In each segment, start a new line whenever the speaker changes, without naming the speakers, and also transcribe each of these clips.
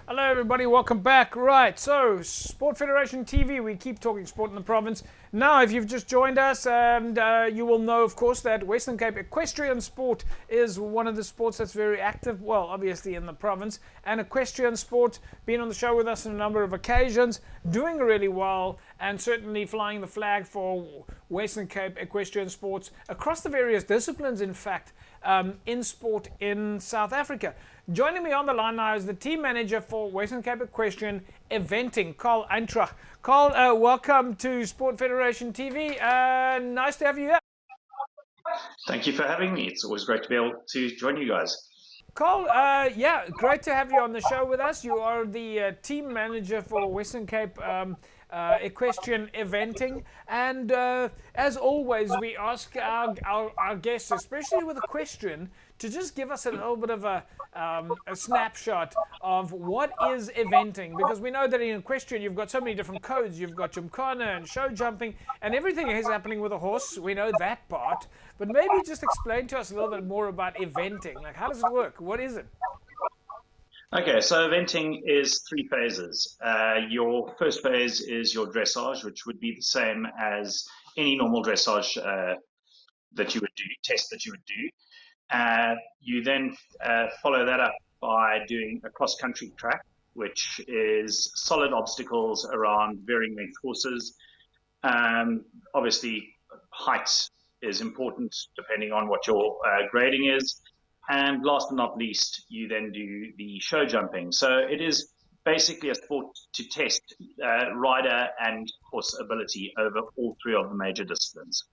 Hello everybody, welcome back. Right, so Sport Federation TV, we keep talking sport in the province. Now, if you've just joined us, and you will know, of course, that Western Cape equestrian sport is one of the sports that's very active, well, obviously in the province. And equestrian sport, been on the show with us on a number of occasions, doing really well, and certainly flying the flag for Western Cape equestrian sports across the various disciplines, in fact, in sport in South Africa. Joining me on the line now is the team manager for Western Cape Equestrian Eventing, Carl Eintracht. Carl, welcome to Sport Federation TV. Nice to have you here.
Thank you for having me. It's always great to be able to join you guys.
Carl, yeah, great to have you on the show with us. You are the team manager for Western Cape Equestrian Eventing, and as always, we ask our guests, especially with equestrian, to just give us a little bit of a snapshot of what is eventing, because we know that in equestrian you've got so many different codes. You've got gymkhana and show jumping, and everything is happening with a horse. We know that part, but maybe just explain to us a little bit more about eventing. Like, how does it work? What is it?
Okay, so eventing is three phases. Your first phase is your dressage, which would be the same as any normal dressage that you would do, test that you would do. You then follow that up by doing a cross-country track, which is solid obstacles around varying length horses. Obviously, height is important depending on what your grading is. And last but not least, you then do the show jumping. So it is basically a sport to test rider and horse ability over all three of the major disciplines.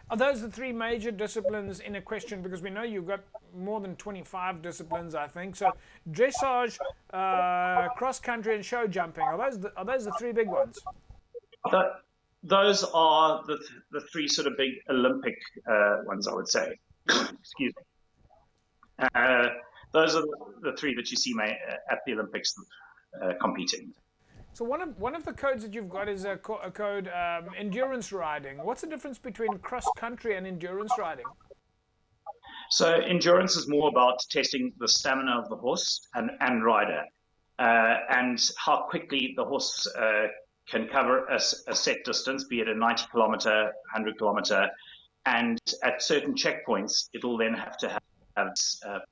Are those the three major disciplines in equestrian? Because we know you've got more than 25 disciplines, I think. So dressage, cross country, and show jumping. Are those the three big ones?
Those are the three sort of big Olympic ones, I would say. Excuse me. Those are the three that you see at the Olympics competing.
So one of the codes that you've got is a code endurance riding. What's the difference between cross country and endurance riding?
So endurance is more about testing the stamina of the horse and rider, and how quickly the horse can cover a set distance, be it a 90-kilometer, 100-kilometer, and at certain checkpoints, it'll then have to have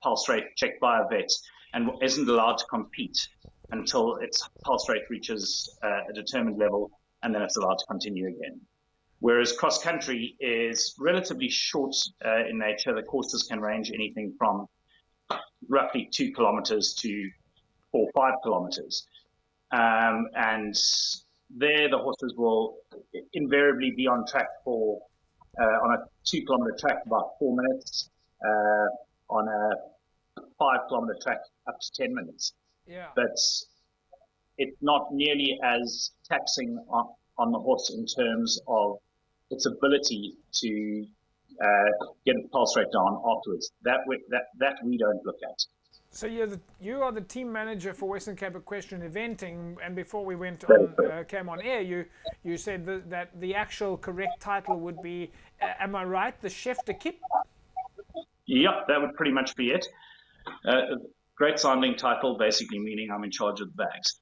pulse rate checked by a vet and isn't allowed to compete until its pulse rate reaches a determined level, and then it's allowed to continue again. Whereas cross-country is relatively short in nature. The courses can range anything from roughly 2 kilometers to 4 or 5 kilometers. And there the horses will invariably be on track for, on a 2-kilometer track, about 4 minutes, on a 5-kilometer track up to 10 minutes.
Yeah.
But it's not nearly as taxing on the horse in terms of its ability to get its pulse rate down afterwards. That we don't look at.
So you are the team manager for Western Cape Equestrian Eventing, and before we went on, came on air, you said that the actual correct title would be, am I right, the chef d'équipe?
Yep, that would pretty much be it. Great sounding title, basically meaning I'm in charge of the bags.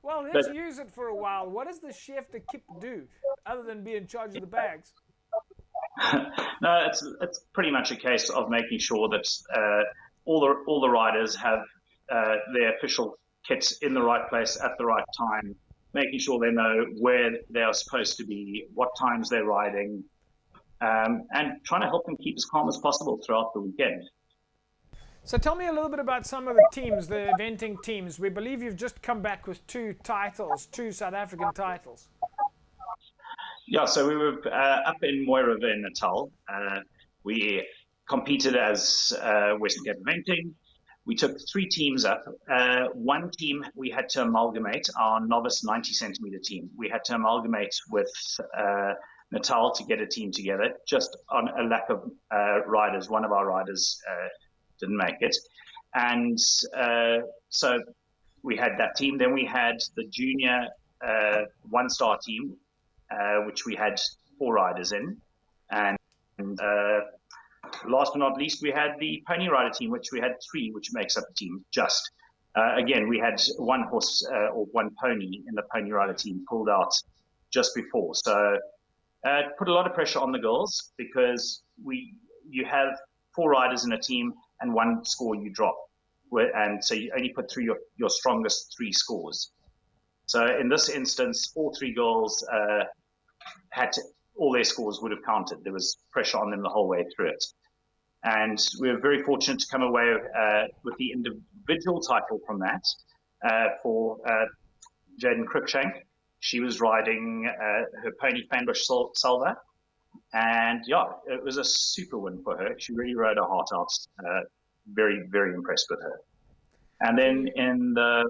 Well, let's use it for a while. What does the chef d'équipe do other than be in charge of the bags?
No, it's pretty much a case of making sure that all the riders have their official kits in the right place at the right time, making sure they know where they are supposed to be, what times they're riding, and trying to help them keep as calm as possible throughout the weekend.
So tell me a little bit about some of the teams, the eventing teams. We believe you've just come back with two South African titles.
Yeah, so we were up in Moiriver in Natal. We competed as Western Cape Eventing. We took 3 teams up. One team we had to amalgamate, our novice 90-centimeter team. We had to amalgamate with Natal to get a team together, just on a lack of riders. One of our riders didn't make it. And so we had that team. Then we had the junior one-star team, which we had 4 riders in. And last but not least, we had the pony rider team, which we had 3, which makes up the team. Again, we had 1 horse or 1 pony in the pony rider team pulled out just before. So it put a lot of pressure on the girls, because you have 4 riders in a team and 1 score you drop. And so you only put through your strongest 3 scores. So in this instance, all 3 girls all their scores would have counted. There was pressure on them the whole way through it. And we were very fortunate to come away with the individual title from that for Jaden Cruikshank. She was riding her pony Fanbush Salva. And yeah, it was a super win for her. She really rode her heart out. Very, very impressed with her. And then in the...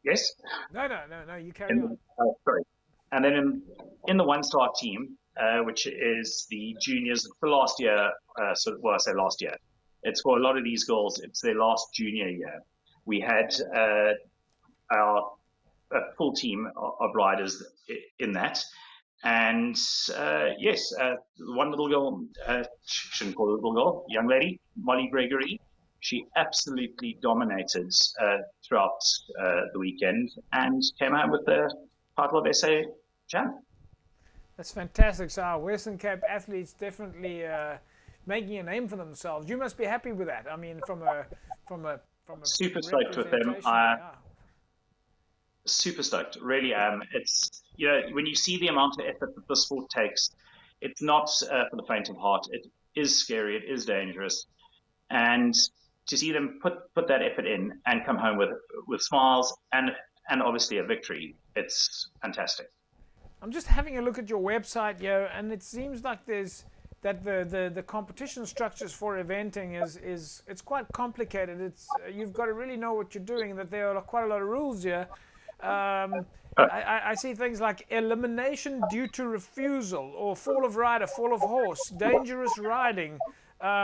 Yes?
No, you carry on.
Sorry. And then in the 1-star team, which is the juniors for last year, I say last year. It's for a lot of these girls, it's their last junior year. We had a full team of riders in that. And yes, one little girl, shouldn't call her a little girl, young lady, Molly Gregory, she absolutely dominated throughout the weekend and came out with the title of SA champ.
That's fantastic. So our Western Cape athletes definitely making a name for themselves. You must be happy with that. I mean, from a
super stoked with them. Super stoked, really am. It's, you know, when you see the amount of effort that the sport takes, it's not for the faint of heart. It is scary, it is dangerous, and to see them put that effort in and come home with smiles and obviously a victory, it's fantastic.
I'm just having a look at your website here, and it seems like the competition structures for eventing it's quite complicated. It's you've got to really know what you're doing. That there are quite a lot of rules here. I see things like elimination due to refusal, or fall of rider, fall of horse, dangerous riding,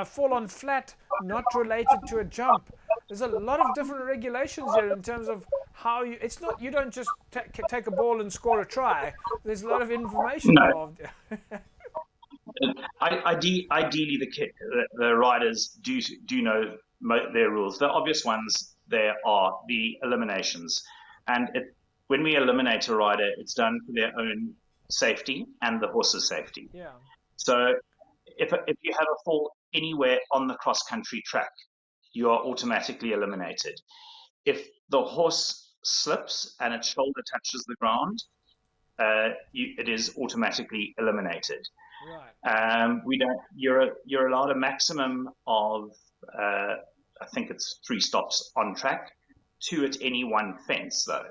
fall on flat, not related to a jump. There's a lot of different regulations here in terms of how you. It's not, you don't just take a ball and score a try. There's a lot of information involved.
Ideally, the riders do know their rules. The obvious ones there are the eliminations, and when we eliminate a rider, it's done for their own safety and the horse's safety.
Yeah.
So if you have a fall anywhere on the cross country track, you are automatically eliminated. If the horse slips and its shoulder touches the ground, it is automatically eliminated.
Right.
You're allowed a maximum of I think it's 3 stops on track, 2 at any one fence though.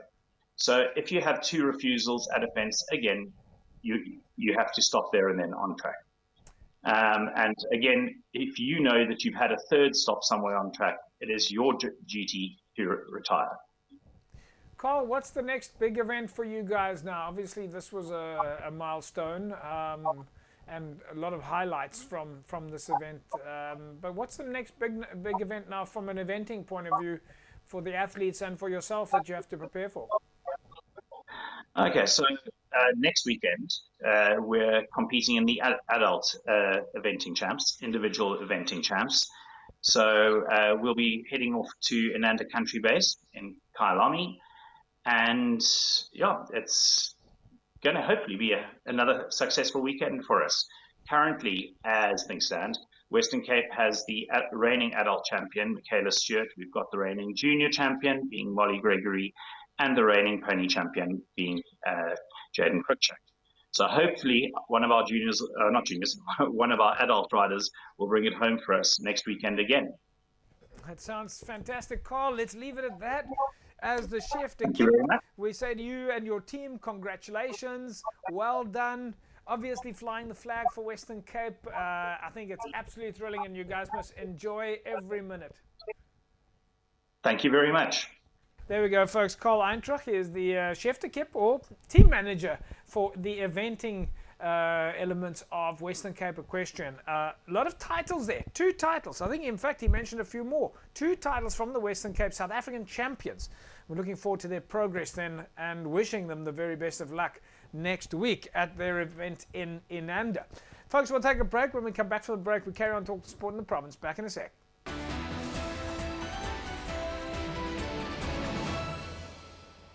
So if you have 2 refusals at a fence, again, you have to stop there and then on track. And again, if you know that you've had a 3rd stop somewhere on track, it is your duty to retire.
Carl, what's the next big event for you guys now? Obviously, this was a milestone and a lot of highlights from this event. But what's the next big event now from an eventing point of view for the athletes and for yourself that you have to prepare for?
Okay, so next weekend we're competing in the adult eventing champs, individual eventing champs. So we'll be heading off to Ananda Country Base in Kyalami, and yeah, it's going to hopefully be another successful weekend for us. Currently, as things stand, Western Cape has the reigning adult champion, Michaela Stewart. We've got the reigning junior champion, being Molly Gregory, and the reigning pony champion being Jaden Cruikshank. So hopefully one of our one of our adult riders will bring it home for us next weekend again.
That sounds fantastic, Carl. Let's leave it at that. As the chef de
Thank you very much.
we say to you and your team, congratulations, well done. Obviously flying the flag for Western Cape. I think it's absolutely thrilling, and you guys must enjoy every minute.
Thank you very much.
There we go, folks. Carl Eintracht is the chef de Cape, or team manager for the eventing elements of Western Cape Equestrian. A lot of titles there. 2 titles. I think, in fact, he mentioned a few more. 2 titles from the Western Cape South African champions. We're looking forward to their progress then and wishing them the very best of luck next week at their event in Inanda. Folks, we'll take a break. When we come back from the break, we carry on talking sport in the province. Back in a sec.